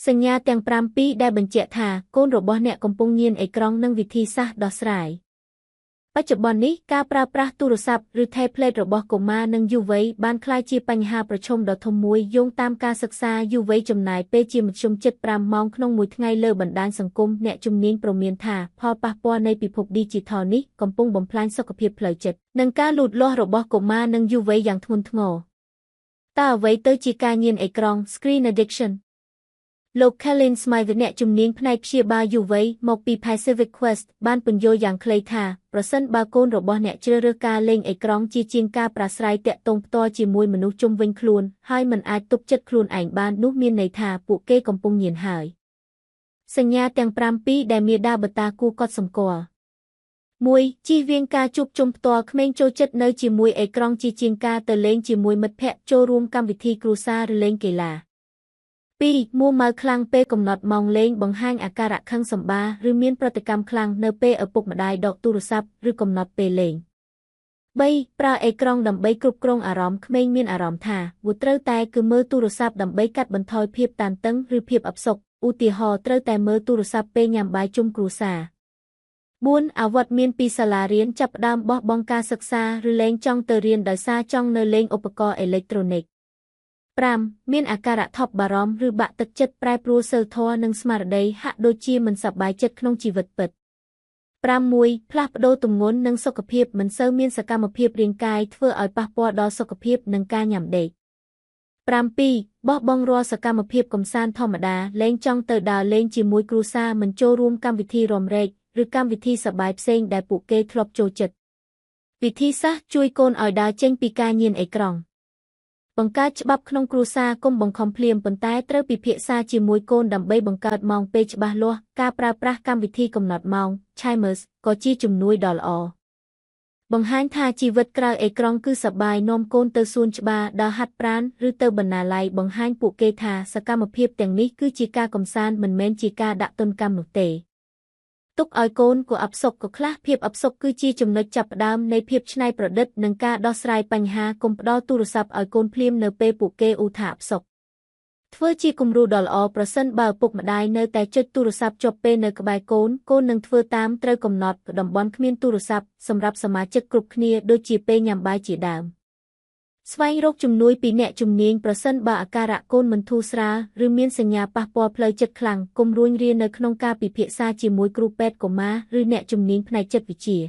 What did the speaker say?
សញ្ញាទាំង5ពីរដែលបញ្ជាក់ថាកូនរបស់អ្នកកំពុងញៀនអេក្រង់និងវិធីសាស្ត្រដោះស្រាយបច្ចុប្បន្ននេះការប្រើប្រាស់ទូរស័ព្ទឬ tablet របស់កុមារនិងយុវវ័យបានក្លាយជាបញ្ហាប្រឈមដ៏ធំមួយយោងតាមការសិក្សាយុវវ័យចំណាយពេលជាមធ្យមជិត5ម៉ោងក្នុងមួយថ្ងៃលើបណ្ដាញសង្គមអ្នកជំនាញព្រមានថាផលប៉ះពាល់នៃពិភពឌីជីថលនេះកំពុងបំផ្លាញសុខភាពផ្លូវចិត្តនិងការលូតលាស់របស់កុមារនិងយុវវ័យយ៉ាងធ្ងន់ធ្ងរតើអ្វីទៅជាការញៀនអេក្រង់ Screen Addictionលោក Kellen Smythe អ្នកជំនាញផ្នែកព្យាបាលយុវវ័យមកពី Pacific Quest បានពន្យល់យ៉ាងខ្លីថាប្រសិនបើកូនរបស់អ្នកជ្រើសរើសការលេងអេក្រង់ជាងការប្រាស្រ័យទាក់ទងផ្ទាល់ជាមួយមនុស្សជុំវិញខ្លួនហើយមិនអាចទប់ចិត្តខ្លួនឯងបាននោះមានន័យថាពួកគេកំពុងញៀនហើយសញ្ញាទាំង5ពីរដែលមាតាបតាគួរកត់សម្គាល់ 1. ជៀសវាងការជួបជុំផ្ទាល់ក្មេងចូលចិត្តនៅជាមួយអេក្រង់ជាងការទៅលេងជាមួយមិត្តភ័ក្តិចូលរួមកម្មវិធីគ្រួសារឬលេងកីឡា2. មួម៉ៅខ្លាំងពេលកំណត់ម៉ោងលេងបង្ហាញអាការៈខឹងសម្បារឬមានប្រតិកម្មខ្លាំងនៅពេលឪពុកម្ដាយដកទូរស័ព្ទឬកំណត់ពេលលេង 3. ប្រើអេក្រង់ដើម្បីគ្រប់គ្រងអារម្មណ៍ក្មេងមានអារម្មណ៍ថាវាត្រូវតែគឺមើលទូរស័ព្ទដើម្បីកាត់បន្ថយភាពតានតឹងឬភាពអផ្សុកឧទាហរណ៍ត្រូវតែមើលទូរស័ព្ទពេលញ៉ាំបាយជុំគ្រួសារ 4. អាវុធមានពីសាលារៀនចាប់ផ្ដើមបោះបង់ការសិក្សាឬលែងចង់ទៅរៀនដោយសារចង់នៅលេងឧបករណ៍អេឡិចត្រូនិក 5. មានអាការៈថប់បារម្ភឬបាក់ទឹកចិត្តប្រែប្រួលសីលធម៌និងស្មារតីហាក់ដូចជាមិនសប្បាយចិត្តក្នុងជីវិតពិត 6. ផ្លាស់ប្ដូរទម្ងន់និងសុខភាពមិនសូវមានសកម្មភាពរាងកាយធ្វើឲ្យប៉ះពាល់ដល់សុខភាពនិងការញ៉ាំដេក 7. បោះបង់រាល់សកម្មភាពកម្សាន្តធម្មតាលែងចង់ទៅដើរលេងជាមួយគ្រួសារមិនចូលរួមកម្មវិធីរាំរែកឬកម្មវិធីសប្បាយផ្សេងដែលពួកគេធ្លាប់ចូលចិត្តវិធីសាស្ត្រជួយកូនឲ្យដើរចេញពីការញៀនអេក្រង់បង្កើតច្បាប់ក្នុងគ្រួសារកុំបង្ខំភ្លាមប៉ុន្តែត្រូវពិភាក្សាជាមួយកូនដើម្បីបង្កើតម៉ោងពេលច្បាស់លាស់ការប្រើប្រាស់កម្មវិធីកំណត់ម៉ោង Timers ក៏ជាជំនួយដ៏ល្អបង្ហាញថាជីវិតក្រៅអេក្រង់គឺសប្បាយនាំកូនទៅសួនច្បារដើរហាត់ប្រាណឬទៅបណ្ណាល័យបង្ហាញពួកគេថាសកម្មភាពទាំងនេះគឺជាការកម្សាន្តមិនមែនជាការដាក់ទណ្ឌកម្មនោះទេទុកឲ្យកូនក៏អផ្សុកក៏ខ្លះភាពអផ្សុកគឺជាចំណុចចាប់ផ្ដើមនៃភាពច្នៃប្រឌិតនិងការដោះស្រាយបញ្ហាកុំផ្ដល់ទូរស័ព្ទឲ្យកូនភ្លាមនៅពេលពួកគេឧថាអផ្សុកធ្វើជាគំរូដ៏ល្អប្រសិនបើឪពុកម្ដាយនៅតែចុចទូរស័ព្ទជាប់ពេលនៅក្បែរកូននឹងធ្វើតាមត្រូវកំណត់តំបន់គ្មានទូរស័ព្ទសម្រាប់សមាជិកគ្រប់គ្នាដូចជាពេលញ៉ាំបាយជាដើមស្វែងរកជំនួយពីអ្នកជំនាញប្រសិនបើអាការៈកូនមិនធូរស្រាលឬមានសញ្ញាប៉ះពាល់ផ្លូវចិត្តខ្លាំងកុំរួញរានៅក្នុងការពិភាក្សាជាមួយគ្រូពេទ្យកុមារឬអ្នកជំនាញផ្នែកចិត្តវិទ្យា